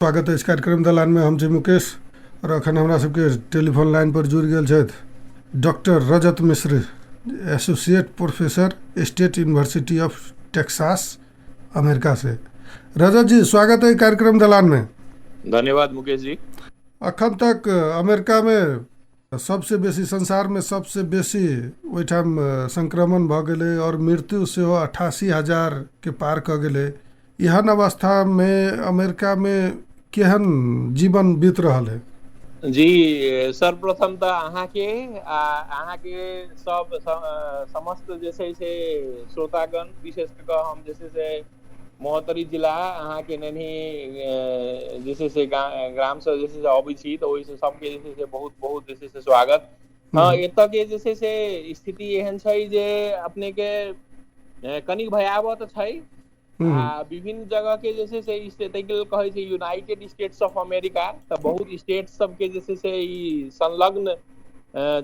स्वागत है इस कार्यक्रम दलान में। हम छी मुकेश और अखन हमरा सबके टेलीफोन लाइन पर जुड़ गेल छथि doctor Rajat Mishra, associate professor, state university of Texas, America से। रजत जी, स्वागत है कार्यक्रम दलान में। धन्यवाद मुकेश जी। अखन तक अमेरिका में सबसे बेसी, संसार में सबसे बेसी ओहिठाम संक्रमण भ गेलै और मृत्यु सेहो 88,000 के पार क गेलै। एहन अवस्था में अमेरिका में केहन जीवन बीत रहल है? जी, सर्वप्रथम तो अहाँ के सब समस्त जैसे से श्रोतागण, विशेष कर हम जैसे से महोत्तरी जिला अहाँ के नन्ही जैसे से ग्राम से जैसे से अबै छी तो ओइसे सबके जैसे से बहुत बहुत जैसे से स्वागत। हाँ, एतऽ के जैसे से स्थिति एहन छै जे अपने के कनिक भयावह तो छै। विभिन्न जगह के जैसे से कहे छै यूनाइटेड स्टेट्स ऑफ अमेरिका, तो बहुत स्टेट सब के जैसे से संलग्न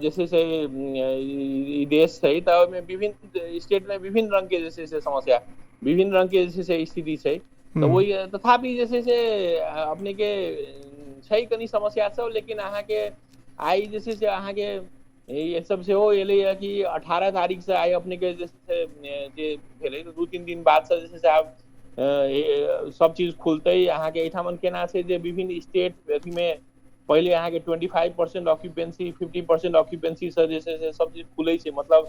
जैसे से ई देश छै, तो विभिन्न स्टेट में विभिन्न रंग के जैसे से समस्या, विभिन्न रंग के जैसे से स्थिति छै। तो वही तथापि जैसे से अपने के छै कनी समस्या सब, लेकिन अहाँ के आई जैसे से अहाँ के ये सब से हो एले कि 18 तारीख से आई अपने के जैसे जे भेले, तो 2-3 दिन बाद से जैसे से आब सब चीज खुलते। अहाँ के एठामन केना छै जे विभिन्न स्टेट अथी में पहले अहाँ के 25% ऑक्यूपेंसी, 50% ऑक्यूपेंसी से जैसे से सब चीज खुले छै। मतलब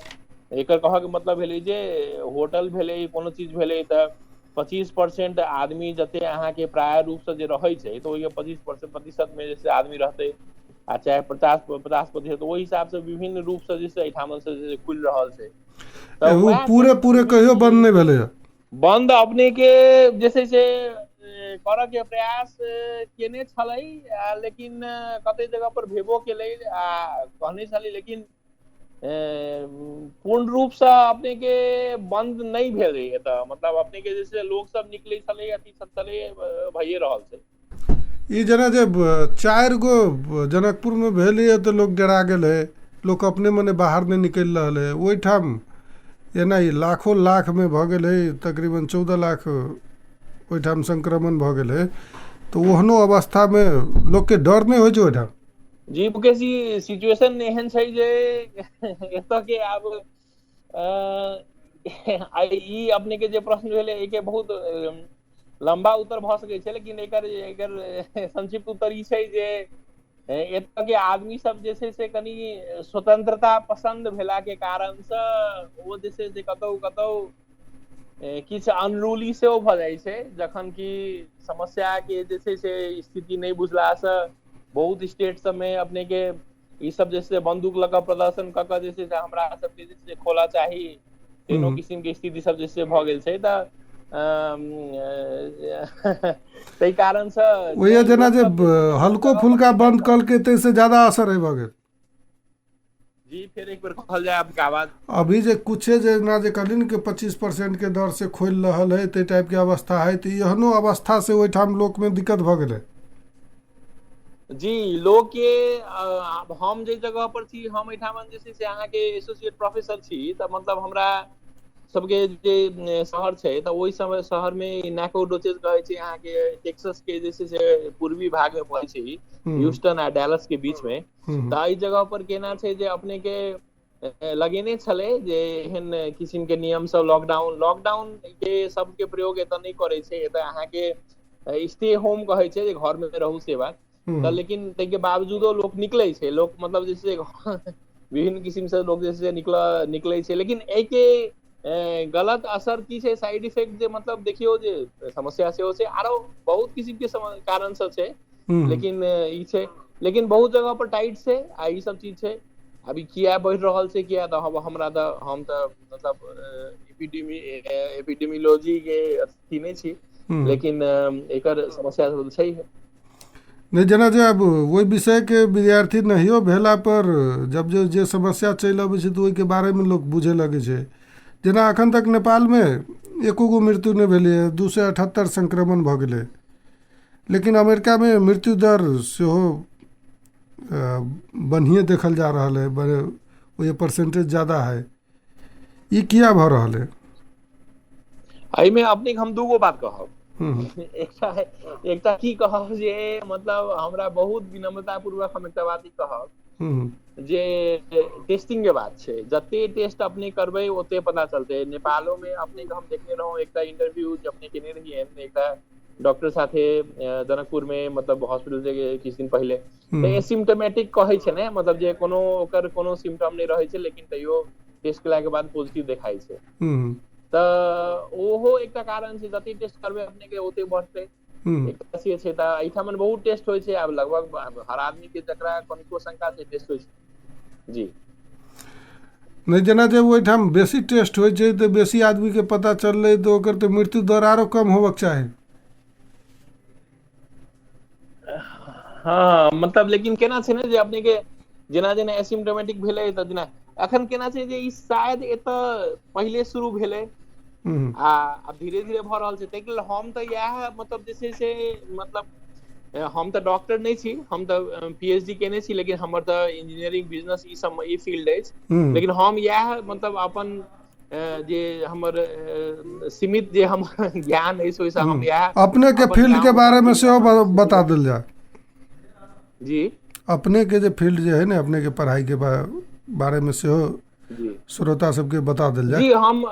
एकर कह के मतलब भेले जे होटल भेले, कोनो चीज भेले त 25% आदमी जते अहाँ के प्राय रूप से जे रहे छै, तो ये 25% में जैसे आदमी रहते, आ चाहे 50% तो वही हिसाब से विभिन्न रूप से जैसे एठामन से जैसे खुल रहल छै। तो वो पूरे कहियो बंद नहीं भेले? बंद अपने के जैसे से करऽ के प्रयास केने छलै, लेकिन कते जगह पर भेबो केलै आ कहने छलै, लेकिन पूर्ण रूप से अपने के बंद नहीं भेल रही। तो मतलब अपने के जैसे लोग सब निकले छलै, अथी सब छलै, भइए रहल छै। ई जना जब 4 गो जनकपुर में भेलै तो लोग डरा गेलै, लोग अपने मने बाहर नहीं निकल रहा है। ओहिठाम एना ही लाखों लाख में भ गेलै, तकरीबन 14 लाख ओहिठाम संक्रमण भ गेलै। तो ओहनो अवस्था में लोग के डर नहीं हो छै ओहिठाम? जी मुकेश जी, सिचुएशन एहन छै जे एतऽ के आब ई अपने के जे प्रश्न भेलै, एके बहुत लंबा उत्तर भ सकै छै, लेकिन एकर संक्षिप्त उत्तर ई छै जे एतऽ के आदमी सब जे छै से कनी स्वतंत्रता पसंद भेला के कारण से वो जे छै से कतौ कतौ किछु अनरूली सेहो भ जाइ छै, जखन कि समस्या के जे छै से स्थिति नहीं बुझला से बहुत स्टेट सब में अपने के ई सब जैसे बंदूक लगा प्रदर्शन क के जैसे हमरा सबके जैसे खोला चाही, तीनों किस्म के स्थिति सब जैसे भ गेल छै। त तै कारण से वही जना जब हल्को फुल्का बंद कल के तैसे ज्यादा असर है भ गेल। जी, फिर एक बार कहल जाए आपके आवाज। अभी जे कुछे जना जे कहलिन कि 25% के दर से खोल रहल है, ते टाइप के अवस्था है, तो एहनो अवस्था से ओहिठाम लोक में दिक्कत भ गेलै? जी, लोग के हम जे जगह पर छी, हम एठामन जे छै से अहाँ के एसोसिएट प्रोफेसर छी, त मतलब हमरा सबके जे शहर छै, त ओहि समय शहर में नैकोडोचेस कहै छै, अहाँ के टेक्सास के जे छै से पूर्वी भाग में पड़ै छै, ह्यूस्टन आ डैलस के बीच में। त एहि जगह पर केना छै जे अपने के लगेने छलै जे एहन किस्म के नियम सब, लॉकडाउन के सबके प्रयोग एतऽ नहीं करे छै। एतऽ अहाँ के स्टे होम कहै छै, जे घर में रहू से बात। तो लेकिन के बावजूदो लोग निकले छै, लोग मतलब जैसे विभिन्न किस्म से लोग जैसे निकले छै, लेकिन एके गलत असर की छै, साइड इफेक्ट जे मतलब देखियो जे समस्या से हो छै, आरो बहुत किस्म के कारण से छै, लेकिन ई छै, लेकिन बहुत जगह पर टाइट छै आ ई सब चीज छै। अभी किया बढ़ रहल छै, किया तो हमरा तो हम तो मतलब एपिडेमियोलॉजी के अथी नहीं छी, लेकिन एकर समस्या छै है। नहीं, जना जे अब वही विषय के विद्यार्थी नहियो भेला पर जब जे समस्या चल अबै छै, तो ओहि के बारे में लोग बुझे लगे छै। जना अखन तक नेपाल में एको गो मृत्यु नहीं भेलै, 278 संक्रमण भ गेलै, लेकिन अमेरिका में मृत्यु दर सेहो बढ़िए देखल जा रहा है, वो परसेंटेज ज़्यादा है। ये किया भ रहा है? एहिमे अपने हम दूगो बात कहब। एकटा की कहब जे मतलब हमरा बहुत विनम्रता पूर्वक हम एकटा बात कहब जे टेस्टिंग के बात छै, जते टेस्ट अपने करबै ओते पता चलते। नेपालो में अपने हम देखने रहूं एकटा इंटरव्यू जे अपने केने रहिए एकटा डॉक्टर साथे जनकपुर में, मतलब हॉस्पिटल से किछ दिन पहले, तो एसिम्टोमेटिक कहै छै ने, मतलब जे कोनो ओकर कोनो सिम्टम नहीं रहै छै लेकिन तैयो टेस्ट केला के बाद पॉजिटिव देखाई छै। तो ओहो एकटा कारण छै, जते टेस्ट करबै अपने के ओते बढ़तै। एकटा से छै त एठामन बहुत टेस्ट होय छै, आब लगभग हर आदमी के जकरा कनिको शंका छै टेस्ट होय छै। जी नहीं, जेना जे ओहिठाम बेसी टेस्ट होय छै तो बेसी आदमी के पता चललै तो ओकर तो मृत्यु दर आरो कम होबक चाही। हाँ मतलब लेकिन केना छै ने जे अपने के जेना जेना एसिम्टोमेटिक भेलै त जेना अखन केना छै जे ई शायद एतऽ पहिले शुरू भेलै आ धीरे धीरे भऽ रहल छै। ताहि के लेल हम तऽ इएह मतलब जे छै से मतलब हम तऽ डॉक्टर नहीं छी, हम तऽ पीएचडी केने छी, लेकिन हमर तऽ इंजीनियरिंग बिजनेस ई सब ई फील्ड अछि। लेकिन हम इएह मतलब अपन जे हमर सीमित जे हमर ज्ञान अछि ओहिसँ हम इएह अपने के अपन फील्ड के गाँव बारे में घरके सेहो अपन बता देल जाए। जी अपने के जो फील्ड जो है ना, अपने के पढ़ाई के बारे में सेहो जी श्रोता सबके बता देल जाए। जी हम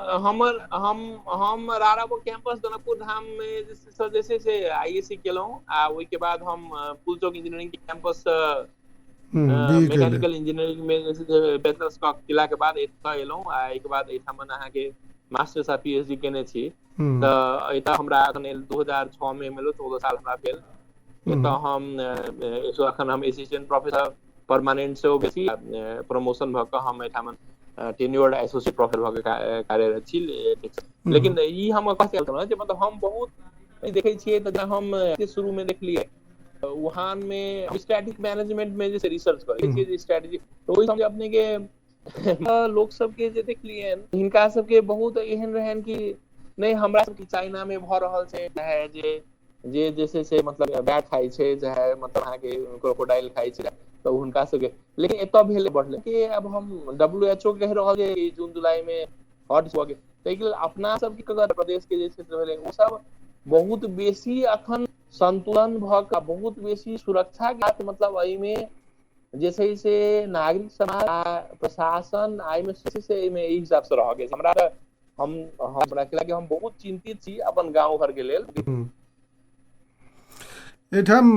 राराबो कैंपस जनकपुर धाम में जे छै से आईएससी केलहुँ आ ओहि के बाद हम पुलचौक इंजीनियरिंग के कैंपस मैकेनिकल इंजीनियरिंग में जे छै से बैचलर्स केला के बाद एतऽ एलहुँ आ एहिके बाद एहिठाम अहाँ के मास्टर्स आ पीएचडी केने छी। तऽ एतऽ हमरा अखन 2006 में मिलो 14 साल हमरा भेल। एतऽ हम अखन हम असिस्टेंट प्रोफेसर परमानेंट से बेसी प्रमोशन भऽ कऽ हम एहिठाम टेन्योर्ड एसोसिएट प्रोफेसर भऽ के कार्यरत छी। लेकिन ई हम कह सकलहुँ जे मतलब हम बहुत देखै छियै तऽ हम शुरू में देखलियै वुहान में स्टैटिक मैनेजमेंट में जे रिसर्च करै छियै जे स्ट्रेटजी, तो ओहि समय अपने के लोग सबके जे देखलियै हिनका सबके बहुत एहन रहन कि नहीं हमरा सबके चाइना में भऽ रहल छै, चाहे जे जैसे से मतलब बैट खाइ छै, चाहे मतलब अहाँ के क्रोकोडाइल खाइ छै, तो हुनका सबके लेकिन एतऽ भेल बढ़ले कि अब हम WHO कहि रहल छै जून जुलाई में हॉट भऽ गेल। ताहि के लेल अपना सबके प्रदेश के जे क्षेत्र भेलै ओ सब बहुत बेसी अखन संतुलन भऽ कऽ बहुत बेसी सुरक्षा के मतलब एहि में जे छै से नागरिक समाज आ प्रशासन एहि हिसाब से रह गेल। हमरा कि हम बहुत चिंतित छी अपन गाँव घर के लेल। एठाम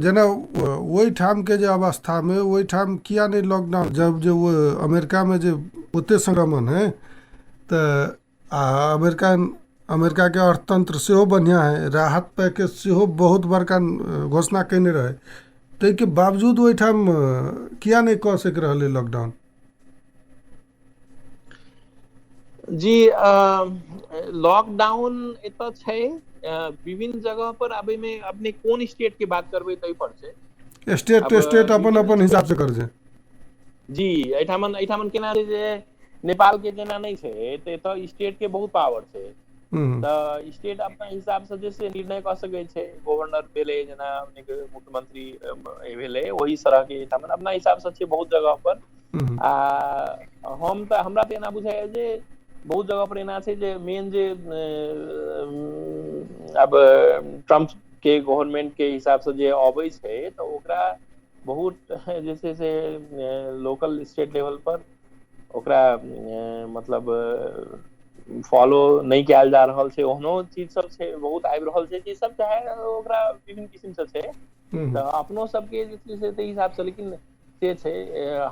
जेना ओहिठाम के जे अवस्था में ओहिठाम किया नहीं लॉकडाउन, जब जो वो अमेरिका में जो ओते संक्रमण है तो अमेरिका के अर्थतंत्र सेहो बढ़िया है, राहत पैकेज सेहो बहुत बड़का घोषणा केने रहे, ताहि के बावजूद ओहिठाम किया नहीं कऽ सक रहले लॉकडाउन। जी लॉकडाउन एतऽ छै विभिन्न जगह पर। अब में अपने कोन स्टेट के बात करबै ताहि पर छै, स्टेट अपन अपन हिसाब से कर छै। जी एठामन केना छै जे नेपाल के जेना नहीं छै तऽ एतऽ स्टेट के बहुत पावर छै। तऽ स्टेट अपना हिसाब से जैसे निर्णय कऽ सकै छै, गवर्नर भेलै जेना अपने के मुख्यमंत्री भेलै ओहि तरह के एठामन अपना हिसाब से छै बहुत जगह पर। आ हम तऽ हमरा तऽ एना बुझाइए जे बहुत जगह पर एना छै जे मेन जे अब ट्रम्प के गवर्नमेंट के हिसाब से जे अबै छै तऽ ओकरा बहुत जे छै से लोकल स्टेट लेवल पर ओकरा मतलब फॉलो नहीं कयल जा रहल छै। ओहनो चीज सब छै बहुत आबि रहल छै चीज सब, चाहे ओकरा विभिन्न किस्म से छै तऽ अपनो सबके जे छै से ताहि हिसाब से। लेकिन से छै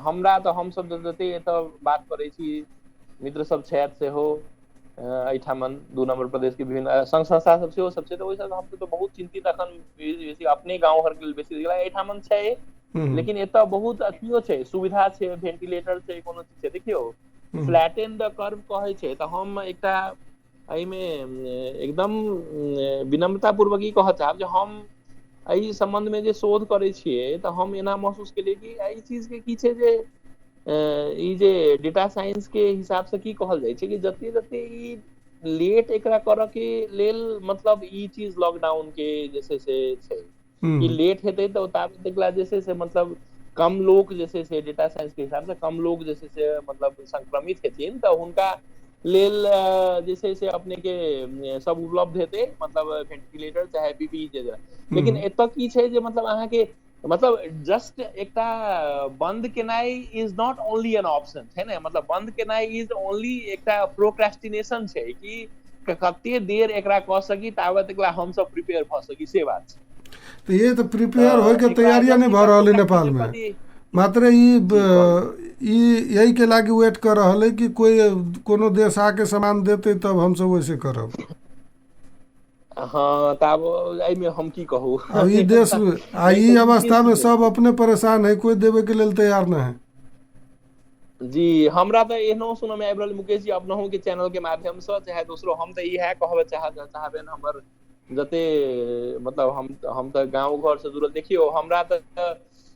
हमरा तऽ हमसब जते एतऽ बात करै छी मित्र सब छथि सेहो एहिठामन 2 नंबर प्रदेश के विभिन्न संघ संस्था सब सेहो सब छै, तऽ ओहिसँ हम तो बहुत चिंतित अखन बेसी अपने गाँव घर के लेल बेसी एहिठामन छै। लेकिन एतऽ बहुत अथियो छै, सुविधा छै, वेंटिलेटर छै, कोनो चीज छै। देखियौ फ्लैटन द कर्व कहै छै तऽ हम एकटा एहिमे एकदम विनम्रता पूर्वक ई कहऽ चाहब जे हम एहि संबंध में जे शोध करै छियै तऽ हम एना महसूस केलियै कि एहि चीज के की छै जे ई जे डेटा साइंस के हिसाब से की कहल जाइ छै कि जते जते ई लेट एकरा करऽ के लेल मतलब ई चीज लॉकडाउन के जे छै से छै कि लेट हेतै तऽ ताबत तकला जे छै से मतलब कम लोग जे छै से डेटा साइंस के हिसाब से कम लोग जे छै से मतलब संक्रमित हेथिन तऽ हुनका लेल जे छै से अपने के सब उपलब्ध हेतै, मतलब वेंटिलेटर चाहे पीपीई जे, लेकिन एतऽ की छै जे मतलब अहाँके मतलब जस्ट एकटा बंद केनाइ is not only an option छै ने, मतलब बंद केनाइ इज ओनली एकटा प्रोक्रेस्टिनेशन छै कि कते देर एकरा कऽ सकी ताबत एकरा हम सब प्रिपेयर भऽ सकी, से बात छै। तो ये तो प्रिपेयर होय के एकरा तैयारियां नहीं जस्ट भऽ एकटा रहल है नेपाल प्रोक्रेस्टिनेशन में, कथी। मात्र जी कहू। यही के लागी वेट कर रहल है कि कोई कोनो देश आके सामान देते तब हम सब वैसे करब। हाँ तऽ आब एहिमे हम की कहू अब ई देश नहीं ई तऽ ई अवस्था में चीज सब अपने परेशान है, कोई देवे के लेल तैयार न है। जी हमरा तऽ एहनो सुनमे आबि रहल मुकेश जी अपनहु के चैनल के माध्यम से चाहे दोसरो, हम तऽ इएह कहबे चाहबे हमर जते मतलब हम तऽ गाँव घर से जुड़ल, देखियो हमरा तऽ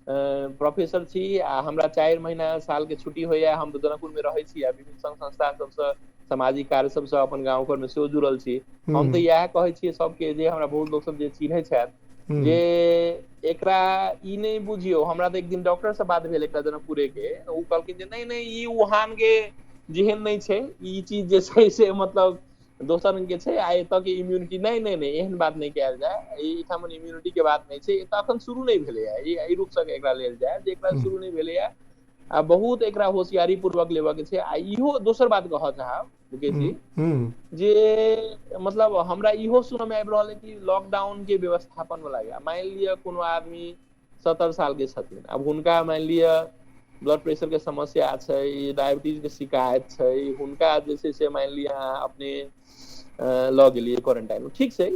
प्रोफेसर छी आ हमरा 4 महीना साल के छुट्टी होइया, हम तऽ जनकपुर में रहै छी आ विभिन्न संघ संस्था सबसँ सामाजिक कार्य सबसँ अपन गाँव घर में सेहो जुड़ल छी। हम तऽ इएह कहै छियै सबके, जे हमरा बहुत लोक सब जे चिन्है छथि, जे एकरा ई नहीं बुझियो, हमरा तऽ एक दिन डॉक्टर से बात भेल एकटा जनकपुरे के, ओ कहलखिन जे नहीं नहीं ई वुहान के जेहन नहीं छै, ई चीज जे छै से मतलब दोसर रंग के छै, आ एतऽ के इम्यूनिटी नहीं नहीं नहीं एहन बात नहीं कयल जाय, एहिठाम इम्यूनिटी के बात नहीं छै, एतऽ अखन शुरू नहीं भेलैया, ई रूप से एकरा लेल जाय जे एकरा शुरू नहीं भेलैया, आ बहुत एकरा होशियारी पूर्वक लेबऽ के छै। आ इहो दोसर बात कहऽ चाहब मुकेश जी जे मतलब हमरा इहो सुनऽ में आबि रहल है कि लॉकडाउन के व्यवस्थापन वाला या मान लिअ कोनो आदमी 70 साल के छथिन, अब हुनका मान लिअ ब्लड प्रेशर के समस्या छै, डायबिटीज के शिकायत छै, हुनका जे छै से मान लिअ अपने लऽ गेलियै क्वारंटाइन, ठीक छै,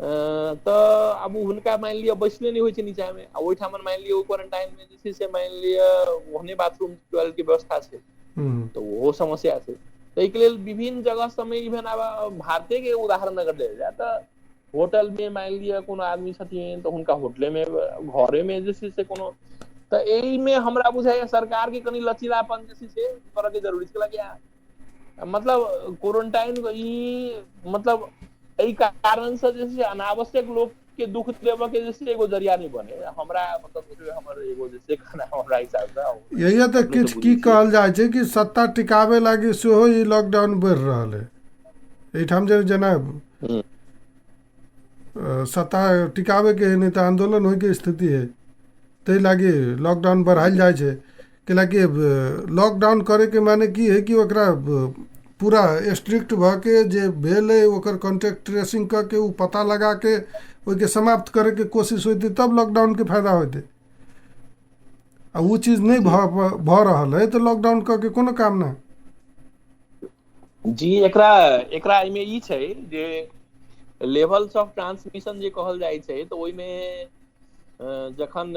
तऽ अब हुनका मान लिअ बैसले नहीं होइ छै नीचा में, आ ओहिठाम मान लिअ क्वारंटाइन में जे छै से मान लिअ ओहने बाथरूम के व्यवस्था छै, तो ओहो समस्या छै। ताहिके लेल विभिन्न जगह सबमे इवन अब भारते के उदाहरण अगर लेल जाय तऽ होटल में मान लिअ कोनो आदमी छथिन तऽ हुनका होटले में घरे में जे छै से कोनो, तऽ एहि में हमरा बुझाइया सरकार के कनि लचीलापन जे छै से करऽ के जरूरी छै, किया मतलब क्वारंटाइन ई मतलब एहि कारण से जे छै अनावश्यक लोक के दुख देबऽ के जे छै एगो जरिया नहीं बने, हमरा मतलब हमर एगो जे छै खाना हमरा हिसाब से यही तऽ अपने किछु सब की बुझै छियै। कहल जाइ छै कि सत्ता टिकाबे लागी सेहो ई लॉकडाउन बढ़ि रहल है। एहिठाम जे जेना सत्ता टिकाबे के है, नहीं तऽ आंदोलन होय के स्थिति है, ताहि लागी लॉकडाउन बढ़ायल जाइ छै। कैलाकि लॉकडाउन करे के माने की है कि ओकरा पूरा स्ट्रिक्ट भऽ के जे भेल है ओकर कॉन्टेक्ट ट्रेसिंग कऽ के उ पता लगा के ओहिके समाप्त करे के कोशिश होती, तब लॉकडाउन के फायदा होते। आ वो चीज नहीं भऽ रहल है तो लॉकडाउन कऽ के कोनो काम ना। जी एकरा एकरा एहिमे ई छै जे लेवल्स ऑफ ट्रांसमिशन जे कहल जाइ छै, तऽ ओहिमे जखन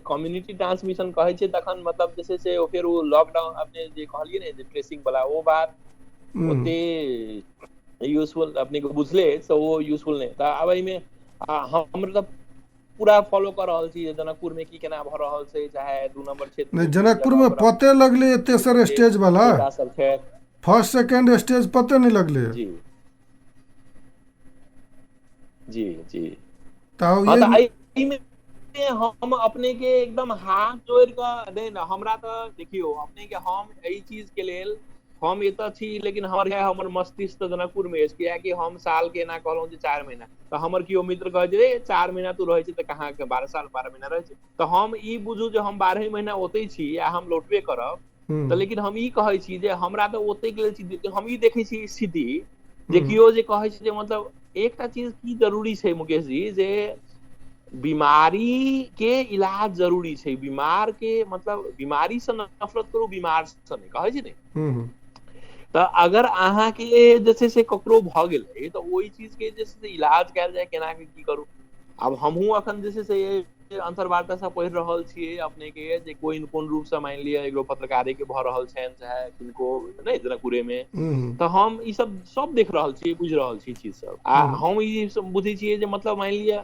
कम्युनिटी ट्रांसमिशन कहै छै तखन मतलब जे छै से फेर ओ लॉकडाउन अपने जे कहलियै ने जे ट्रेसिंग वाला ओ बात ओते यूजफुल अपने को बुझले तऽ वो यूजफुल नहीं था। अब एहिमे हम मतलब पूरा फॉलो कर रहल छी जनकपुर में की केना भऽ रहल छै, चाहे 2 नंबर क्षेत्र नहीं में विभिन्न जनकपुर जगह में पर पते लगले तेसर स्टेज वाला, नेता सब छै, फर्स्ट सेकंड स्टेज पते नहीं लगले। जी जी जी तो हाँ, ये तऽ एहिमे हम अपने के एकदम हाथ जोड़ कऽ नहीं ना, हमरा तऽ देखियो अपने के हम एहि चीज के लेल हम एतऽ छी, लेकिन हमर मस्तिष्क तऽ जनकपुर में अछि, कियाकि हम साल के एना कहलहुँ जे 4 महीना, तऽ हमर केओ मित्र कहै छै रे 4 महीना तू रहै छै तऽ कहाँ के 12 साल 12 महीना रहै छै, तऽ हम ई बुझू जे हम 12 महीना ओतै छी आ हम लौटबे करब, तऽ लेकिन हम ई कहै छी जे हमरा तऽ ओतै के लेल हम ई देखै छी स्थिति जे केओ जे कहै छै जे मतलब एकटा चीज की जरूरी छै मुकेश जी, जे बीमारी के इलाज जरूरी छै, बीमार के मतलब बीमारी से नफरत करू, बीमार से नहीं कहै छै ने। तऽ अगर अहाँके जे छै से ककरो भऽ गेलै तऽ ओहि चीज के जे छै से इलाज कयल जाय, केना के की करू। आब हमहूँ अखन जे छै से अंतर्वार्ता से पढ़ि रहल छियै अपने के जे कोन रूप से मान लिअ एगो पत्रकारे के भऽ रहल छनि चाहे किनको नहीं जनकपुरे में, तऽ हम ई सब देख रहल छी, बुझि रहल छी चीज सब, आ हम ई बुझै छियै जे मतलब मान लिअ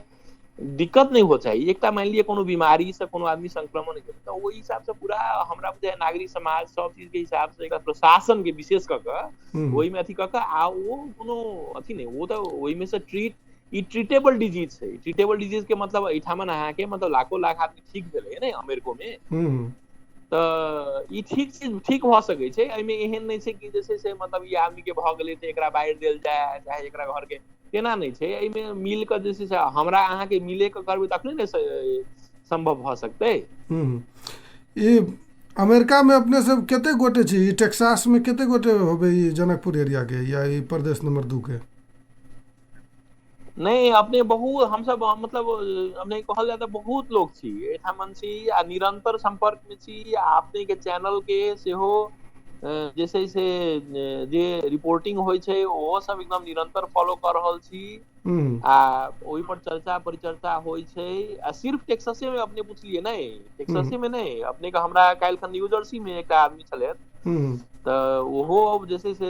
दिक्कत नहीं हो चाहिए, एकटा मान लिअ कोनो बीमारी से कोनो आदमी संक्रमण तो ओहि हिसाब से पूरा हमरा बुझाय नागरिक समाज सब चीज के हिसाब से प्रशासन के विशेष कऽ कऽ ओहि में अथी कऽ कऽ आ वो कोनो अथी नहीं, वो तो ओहि में से ट्रीटेबल डिजीज छै। ट्रीटेबल डिजीज के मतलब एहिठाम अहाँके मतलब लाखों लाख आदमी ठीक भेलै ने अमेरिको में, तऽ ई ठीक चीज ठीक भऽ सकै छै। एहिमे एहन नहि छै कि जे छै से मतलब ई आदमी के भऽ गेलै तऽ एकरा बाहर देल जाय चाहे एकरा घर के, तेना नहि छै। एहिमे मिल कऽ जे छै से हमरा अहाँके मिले कऽ करबै तखने ने संभव भऽ सकतै। ई अमेरिका में अपने सब कते गोटे छी, ई टेक्सास में कते गोटे होबे ई जनकपुर एरिया के या ई प्रदेश नंबर 2 के? नहीं अपने बहुत हमसब मतलब अपने कहल जाए तऽ बहुत लोग छी एठामन छी आ निरंतर संपर्क में छी। आ अपने के चैनल के सेहो जे छै से जे रिपोर्टिंग होइ छै ओहो सब एकदम निरंतर फॉलो कर रहल छी। आ ओहि पर चर्चा परिचर्चा होइ छै। आ सिर्फ टेक्सासे में अपने पुछलिए नहीं, टेक्सासे में नहीं, अपने के हमरा काल्हि खन न्यू जर्सी में एकटा आदमी छलथि तऽ ओहो जे छै से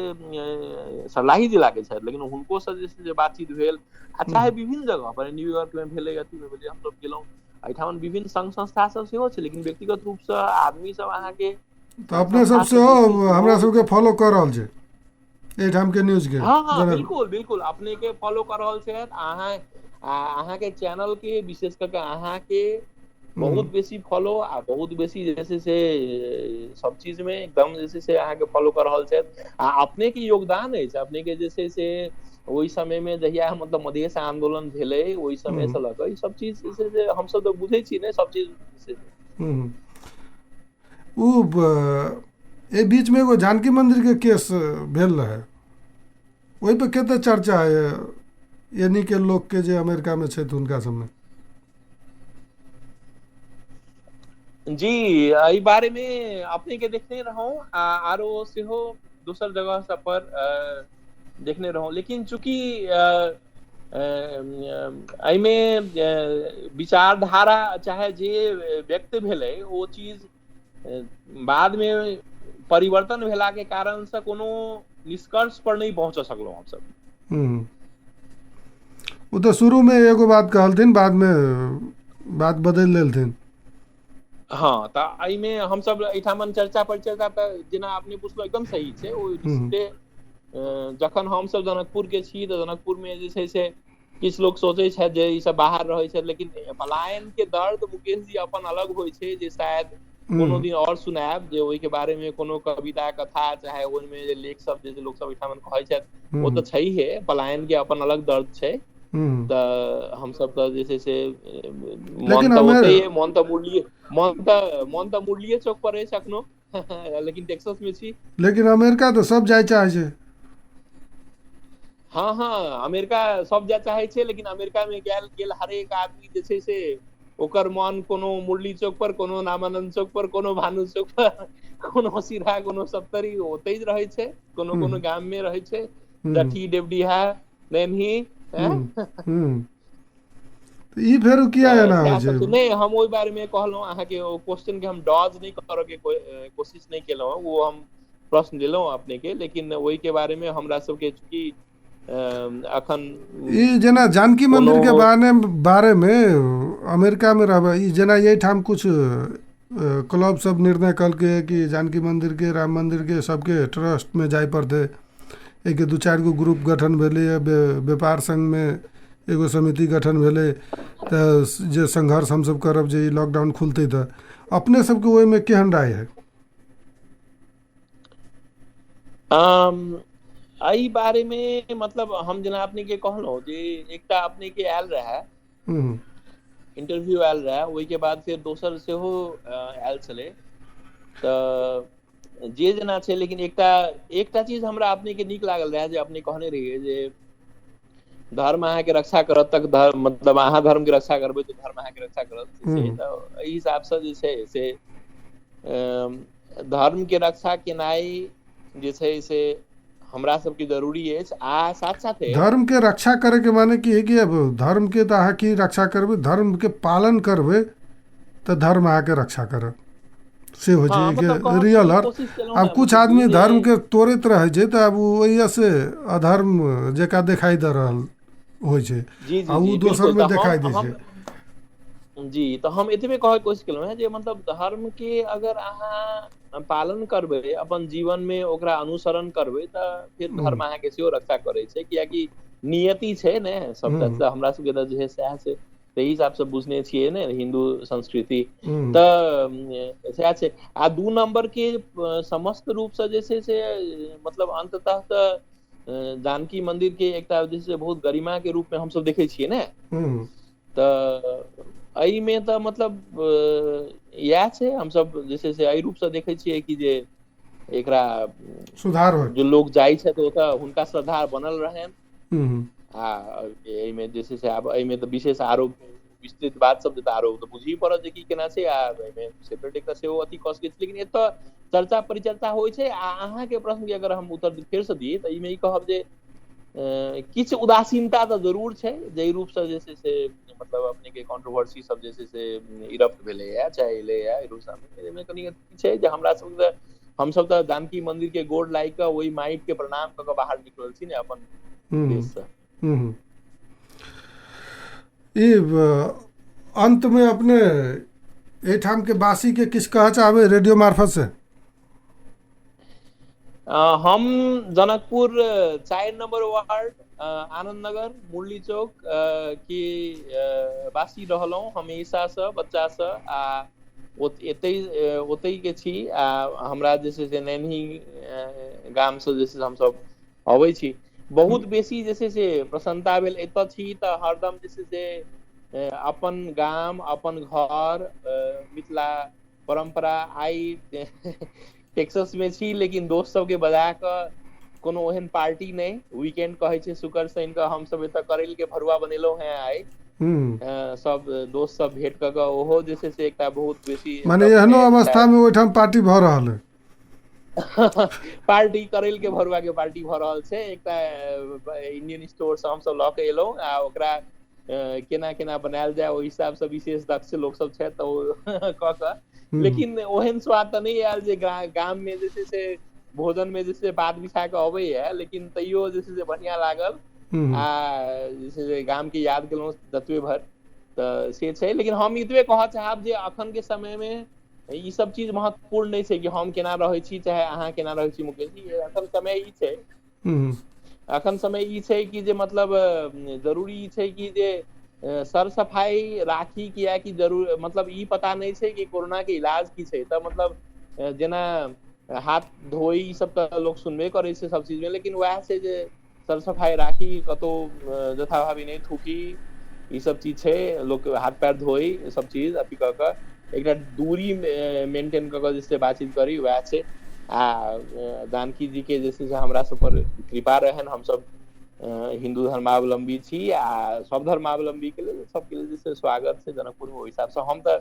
सरलाही जिला के छथि, लेकिन हुनको से जे छै से बातचीत भेल। आ चाहे विभिन्न जगह पर न्यूयॉर्क में भेलै, अथी में भेलै, हमसब गेलहुँ एहिठाम विभिन्न संघ संस्था सब सेहो छै, लेकिन व्यक्तिगत रूप से आदमी सब अहाँके तऽ अपने सब सेहो हमरा सबके फॉलो कर रहल छै एहिठाम के न्यूज के? हाँ बिल्कुल बिल्कुल अपने के फॉलो कर रहल छै। अहाँ के चैनल के विशेष करके अहाँ के बहुत बेसी फॉलो आ बहुत बेसी जे छै से सब चीज में एकदम जे छै से अहाँ के फॉलो कर रहल छै। आ अपने के योगदान अछि, अपने के जे छै से ओहि समय में जहिया मतलब मधेश आंदोलन भेलै ओहि समय से लऽ कऽ ई सब चीज जे छै से हमसब तऽ बुझै छी ने सब चीज। ए बीच में एगो जानकी मंदिर के केस भेल रहे, ओहि पे कते चर्चा है यानी के लोग के जे अमेरिका में छै उनका सब में? जी एहि बारे में अपने के देखने रहूं आरो सेहो दोसर जगह सब पर देखने रहूं, लेकिन चूंकि एहिमे विचारधारा चाहे जे व्यक्त भेलै ओ चीज बाद में परिवर्तन भेला के कारण से कोनो निष्कर्ष पर नहीं पहुंच सकलहुं हमसब। वो तो शुरू में एगो बात कहलथिन, बाद में बात बदल लेलथिन। हाँ तऽ एहिमे हमसब एहिठामन चर्चा परिचर्चा तऽ जेना अपने पुछलो एकदम सही छै। ओ रिश्ते जखन हमसब जनकपुर के छी तऽ जनकपुर में जे छै से किछु लोग सोचै छथि जे ई सब बाहर रहै छै, लेकिन पलायन के दर्द मुकेश जी अपन अलग होइ छै जे शायद कोनो दिन और सुनायब, जे ओहि के बारे में कोनो कविता कथा चाहे ओहिमे जे लेख सब जे लोग सब एहिठामन कहै छथि ओ तऽ छैहे, पलायन के अपन अलग दर्द छै। तऽ हमसब तऽ जे छै से मन तऽ ओते मन तऽ मुरलिये चौक पर अछि अखनो लेकिन टेक्सास में छी। लेकिन अमेरिका तो सब जाय चाहे छै। हाँ अमेरिका सब जाय चाहे छै, लेकिन अमेरिका में गेल हरेक आदमी जे छै से ओकर मन कोनो मुरली चौक पर, कोनो नामानंद चौक पर, कोनो भानु चौक पर, कोनो सिरा, कोनो सप्तरी ओते रहे छै, कोनो गाम में रहे छै, डठी डेवढिया नैनही। ई फेर किया एना होइ छै? नहीं हम ओहि बारे में कहलहुं अहाँ के क्वेश्चन के हम डॉज नहीं करऽ के कोशिश नहीं केलहुं, वो हम प्रश्न दिलहुं अपने के, लेकिन ओहि के बारे में हमरा सबके चूंकि अखन ई जेना जानकी मंदिर के बारे में अमेरिका में रहबे, ई जेना यही ठाम कुछ क्लब सब निर्णय कल के कि जानकी मंदिर के, राम मंदिर के सबके ट्रस्ट में जाय पड़ते, एक 2-4 गो ग्रुप गठन भेलै, व्यापार संघ में एगो समिति गठन भेलै, तऽ जे संघर्ष हमसब करब जे ई लॉकडाउन खुलते तऽ अपने सबके ओहि में केहन राय है? एहि बारे में मतलब हम जेना अपने के कहलहुं जे एकटा अपने के आयल रहे इंटरव्यू आयल रहे, ओहि के बाद फिर दोसर सेहो आयल छलै। तऽ जे जेना छै, लेकिन एकटा चीज हमरा अपने के नीक लागल रहे जे अपने कहने रहिए जे धर्म अहाँ के रक्षा करत तक धर्म, मतलब अहाँ धर्म के रक्षा करबै तऽ धर्म अहाँ के रक्षा करत। से तऽ एहि हिसाब से जे छै से धर्म के रक्षा केनाई जे छै से हमरा सबके जरूरी अछि। आ साथ साथे धर्म के रक्षा करे के माने की है कि अब धर्म के तो अहाँ की रक्षा करबै, धर्म के पालन करबै तो धर्म अहाँ के रक्षा करत, से हो छै कि रियल हर। अब कुछ आदमी धर्म के तोड़ैत रहे छै तऽ अब वही से अधर्म जेका दिखाई दे रहल होइ छै, आ उ दोसर में दिखाई दे छै। जी तो हम एतबे कहे कोशिश केलहुँ हैं जे मतलब धर्म के अगर अहाँ पालन करबै, अपन जीवन में ओकरा अनुसरण करबै तऽ फिर धर्म अहाँ के सेहो रक्षा करे छै, कियाकि नियति छै ने सबटा हमरा सबके तऽ जे है सएह छै। ताहि हिसाब से बुझने छियै ने हिंदू संस्कृति। हम्म, तऽ सएह छै। आ 2 नंबर के समस्त रूप से जे छै से मतलब अंततः तऽ जानकी मंदिर के एकटा जे छै बहुत गरिमा के रूप में हमसब देखै छियै ने। हम्म, तऽ एहिमे तऽ मतलब इएह छै, हमसब जे छै से एहि रूप से देखै छियै कि जे एकरा सुधार हो। जो लोग जाइ छथि ओतऽ हुनका श्रद्धा बनल रहनि। हम्म, आ एहिमे जे छै से आब एहिमे तऽ विशेष आरो विस्तृत बात सब तऽ आरो तऽ बुझी पड़त जे की केना छै, आ एहिमे सेपरेट एकटा सेहो अथी कऽ सकैत छी। लेकिन एतऽ चर्चा परिचर्चा होइ छै। आ अहाँके प्रश्न के अगर हम उत्तर फेर से दियै तऽ एहिमे ई कहब जे किछु उदासीनता तऽ जरूर छै, जाहि रूप से जे छै से मतलब अपने के कंट्रोवर्सी सब जे छै से इरप्ट भेलैया चाहे एलैया एहिमे कनी छै जे हमरा सबके हमसब तऽ जानकी मंदिर के गोड़ लागि कऽ ओहि माटि के प्रणाम कऽ के बाहर निकलल छी ने अपन हम्म, देश से। हम्म। ई अंत में अपने एठाम के वासी के किछ कह चाहबे रेडियो मार्फत से? हम जनकपुर 4 नंबर वार्ड आनंद नगर मुरली चौक की वासी रहलहुँ हमेशा से बच्चा से। आ ओतै के छी। आ हमरा जे छै से नैनी गाम से जे छै से हमसब अबै छी। बहुत बेसी जे छै से प्रसन्नता भेल। एतऽ छी तऽ हरदम जे छै से अपन गाम अपन घर मिथिला परंपरा। आइ टेक्सास में छी लेकिन दोस्त सबके बजा कऽ कोनो ओहन पार्टी नहि, वीकेंड कहै छै शुक्र शनि कऽ हमसब एतऽ करैल के भरुआ बनेलहुं हैं आइ। हम्म, सब दोस्त सब भेंट कऽ कऽ ओहो जे छै से एकटा बहुत बेसी माने हमरा एहनो बुझाइया जे अवस्था शायद में ओहिठाम पार्टी भऽ रहल है? पार्टी करैल के भरुआ के पार्टी भऽ रहल छै। एकटा इंडियन स्टोर से हमसब लऽ के एलहुं आ ओकरा केना केना बनायल जाय ओहि हिसाब से विशेष दक्ष लोक सब छथि तऽ ओ कऽ कऽ। हम्म, लेकिन ओहन स्वाद तऽ नहि आयल जे गाम में जे छै से भोजन में जे छै पात बिछा कऽ अबैया, लेकिन तैयो जे छै से बढ़िया लागल। हम्म, आ जे छै से गाम के याद केलहुँ ततबे भर तऽ से छै। लेकिन हम एतबे कहऽ चाहब जे अखन के समय में ई सब चीज महत्वपूर्ण नहि छै कि हम केना रहै छी चाहे अहाँ केना रहै छी मुकेश जी। असल समय ई छै, हम्म, अखन समय ई छै कि जे मतलब जरूरी ई छै कि जे सर सफाई राखी। कियाकि जरूर मतलब ई पता नहि छै कि कोरोना के इलाज की छै। तऽ मतलब जेना हाथ धोई ई सब तऽ लोक सुनबे करै छै सब चीज में, लेकिन वएह छै जे सर सफाइ राखी, कतहु जथा भावी नहि थूकी, ई सब चीज छै। लोक हाथ पैर धोई सब चीज अथी कऽ कऽ एकटा दूरी मेंटेन कऽ कऽ जे छै बातचीत करी, वएह छै। आ जानकी जी के जे छै से हमरा सब पर कृपा रहनि। हमसब हिन्दू धर्मावलम्बी छी आ सब धर्मावलम्बी के लेल सबके लेल जे छै स्वागत छै जनकपुर में। ओहि हिसाब से हम तऽ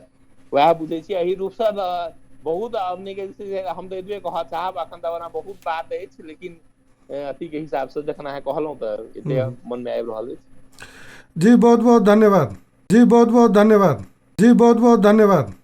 वएह बुझै छी। एहि रूप से बहुत अपने के जे छै हम तऽ एतबे कहऽ चाहब, अखन तऽ ओना बहुत बात अछि लेकिन अथी के हिसाब से जखन अहाँ कहलहुँ तऽ एते हम्म। मन में आबि रहल अछि। जी बहुत बहुत धन्यवाद। जी बहुत बहुत धन्यवाद। जी बहुत बहुत धन्यवाद।